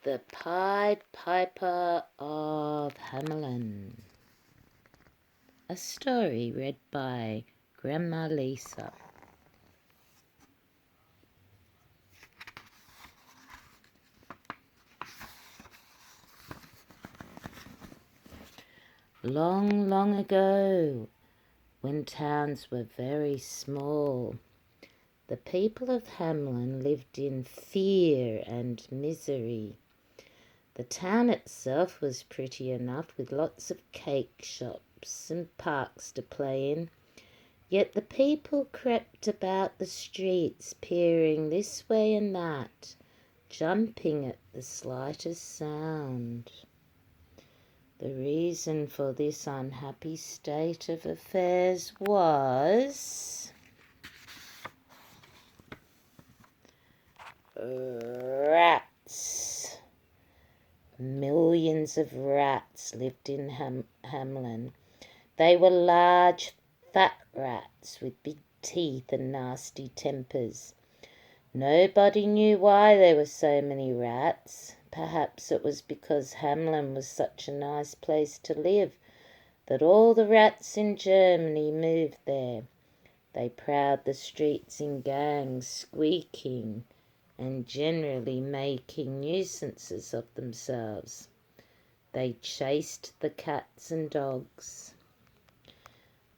The Pied Piper of Hamelyn. A story read by Grandma Lisa. Long, long ago, when towns were very small, the people of Hamelyn lived in fear and misery. The town itself was pretty enough, with lots of cake shops and parks to play in. Yet the people crept about the streets, peering this way and that, jumping at the slightest sound. The reason for this unhappy state of affairs was rats. Millions of rats lived in Hamelyn. They were large, fat rats with big teeth and nasty tempers. Nobody knew why there were so many rats. Perhaps it was because Hamelyn was such a nice place to live that all the rats in Germany moved there. They prowled the streets in gangs, squeaking and generally making nuisances of themselves. They chased the cats and dogs.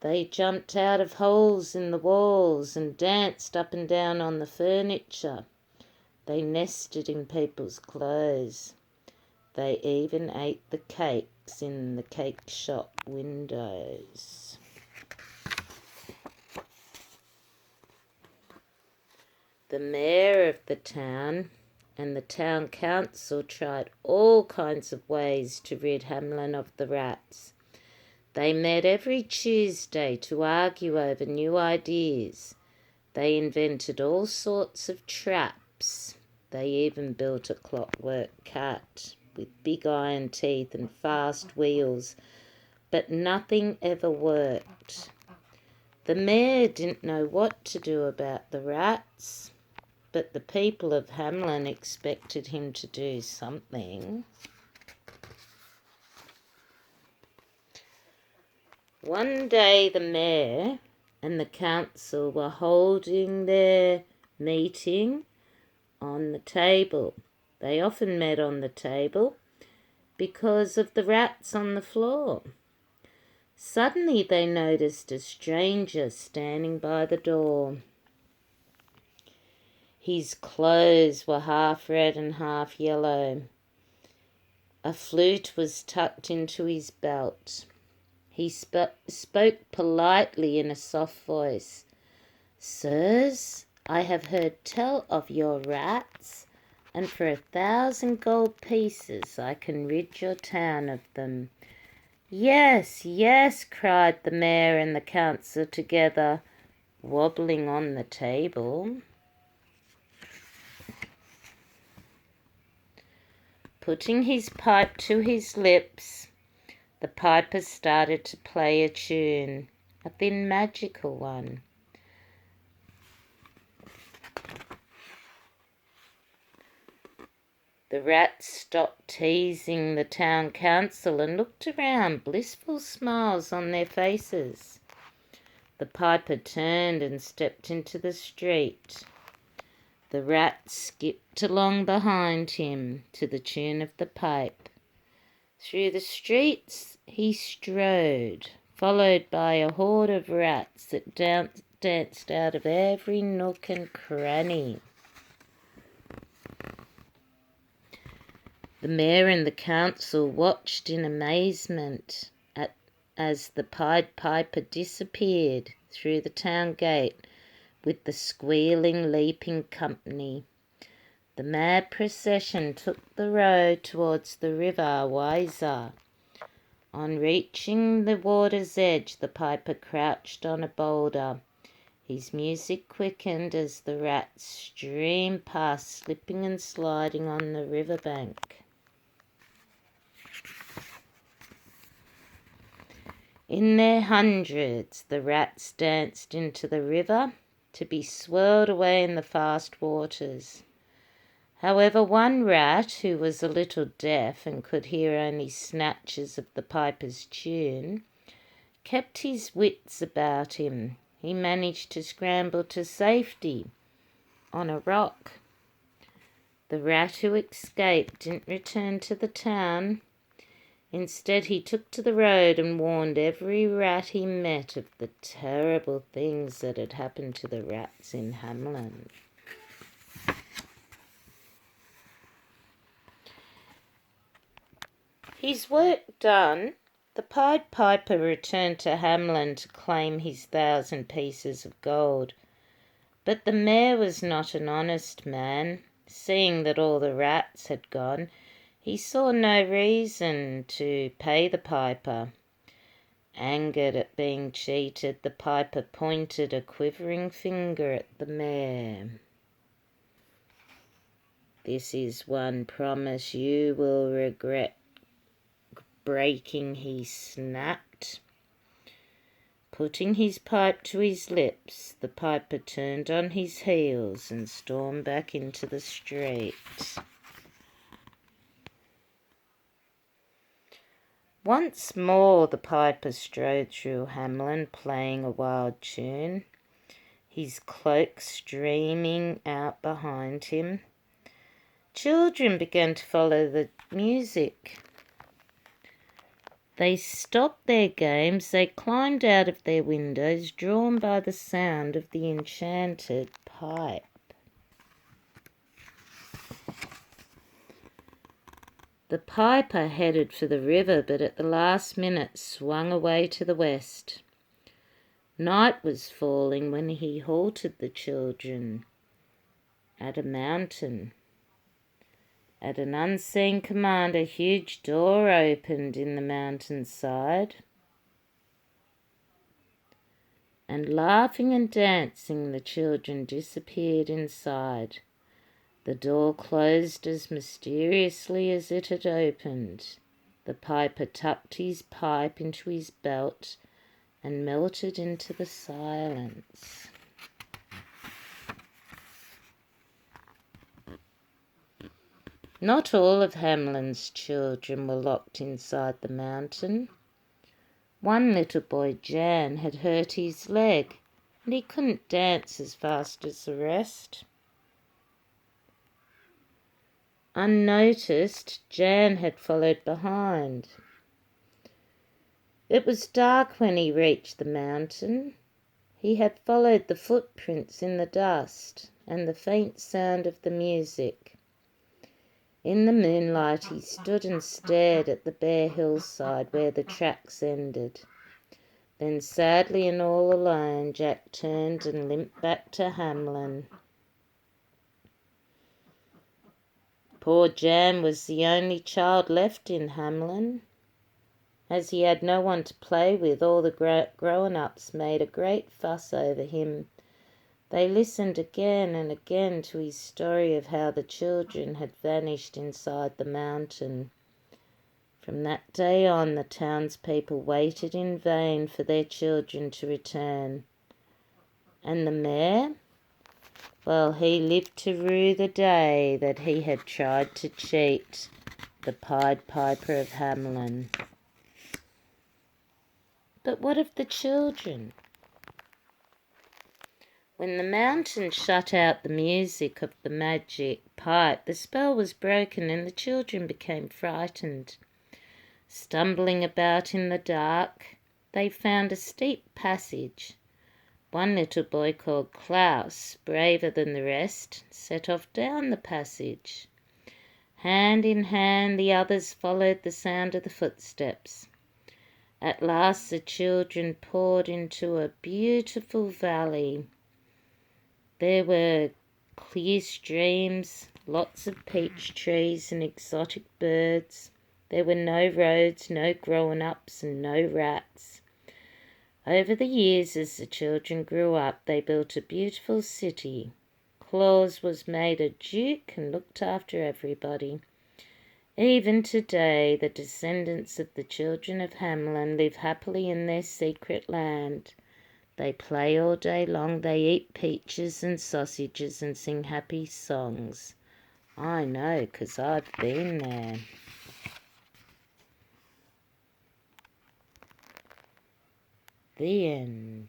They jumped out of holes in the walls and danced up and down on the furniture. They nested in people's clothes. They even ate the cakes in the cake shop windows. The mayor of the town and the town council tried all kinds of ways to rid Hamelyn of the rats. They met every Tuesday to argue over new ideas. They invented all sorts of traps. They even built a clockwork cat with big iron teeth and fast wheels, but nothing ever worked. The mayor didn't know what to do about the rats, but the people of Hamelyn expected him to do something. One day the mayor and the council were holding their meeting on the table. They often met on the table because of the rats on the floor. Suddenly they noticed a stranger standing by the door. His clothes were half red and half yellow. A flute was tucked into his belt. He spoke politely in a soft voice. "Sirs, I have heard tell of your rats, and for 1,000 gold pieces I can rid your town of them." "Yes, yes," cried the mayor and the council together, wobbling on the table. Putting his pipe to his lips, the piper started to play a tune, a thin magical one. The rats stopped teasing the town council and looked around, blissful smiles on their faces. The piper turned and stepped into the street. The rats skipped along behind him to the tune of the pipe. Through the streets he strode, followed by a horde of rats that danced out of every nook and cranny. The mayor and the council watched in amazement as the Pied Piper disappeared through the town gate with the squealing, leaping company. The mad procession took the road towards the river Weser. On reaching the water's edge, the piper crouched on a boulder. His music quickened as the rats streamed past, slipping and sliding on the riverbank. In their hundreds, the rats danced into the river to be swirled away in the fast waters. However, one rat, who was a little deaf and could hear only snatches of the piper's tune, kept his wits about him. He managed to scramble to safety on a rock. The rat who escaped didn't return to the town. Instead, he took to the road and warned every rat he met of the terrible things that had happened to the rats in Hamelyn. His work done, the Pied Piper returned to Hamelyn to claim his 1,000 pieces of gold. But the mayor was not an honest man. Seeing that all the rats had gone, he saw no reason to pay the piper. Angered at being cheated, the piper pointed a quivering finger at the mayor. "This is one promise you will regret breaking," he snapped. Putting his pipe to his lips, the piper turned on his heels and stormed back into the street. Once more the piper strode through Hamelyn, playing a wild tune, his cloak streaming out behind him. Children began to follow the music. They stopped their games, they climbed out of their windows, drawn by the sound of the enchanted pipe. The piper headed for the river, but at the last minute swung away to the west. Night was falling when he halted the children at a mountain. At an unseen command, a huge door opened in the mountainside, and laughing and dancing, the children disappeared inside. The door closed as mysteriously as it had opened. The piper tucked his pipe into his belt and melted into the silence. Not all of Hamelyn's children were locked inside the mountain. One little boy, Jan, had hurt his leg, and he couldn't dance as fast as the rest. Unnoticed, Jan had followed behind. It was dark when he reached the mountain. He had followed the footprints in the dust and the faint sound of the music. In the moonlight he stood and stared at the bare hillside where the tracks ended. Then sadly and all alone, Jack turned and limped back to Hamelyn. Poor Jan was the only child left in Hamelyn. As he had no one to play with, all the grown-ups made a great fuss over him. They listened again and again to his story of how the children had vanished inside the mountain. From that day on, the townspeople waited in vain for their children to return. And the mayor? Well, he lived to rue the day that he had tried to cheat the Pied Piper of Hamelyn. But what of the children? When the mountain shut out the music of the magic pipe, the spell was broken and the children became frightened. Stumbling about in the dark, they found a steep passage. One little boy called Klaus, braver than the rest, set off down the passage. Hand in hand, the others followed the sound of the footsteps. At last the children poured into a beautiful valley. There were clear streams, lots of peach trees and exotic birds. There were no roads, no grown-ups and no rats. Over the years, as the children grew up, they built a beautiful city. Claus was made a duke and looked after everybody. Even today, the descendants of the children of Hamelyn live happily in their secret land. They play all day long, they eat peaches and sausages and sing happy songs, I know, 'cause I've been there. The end.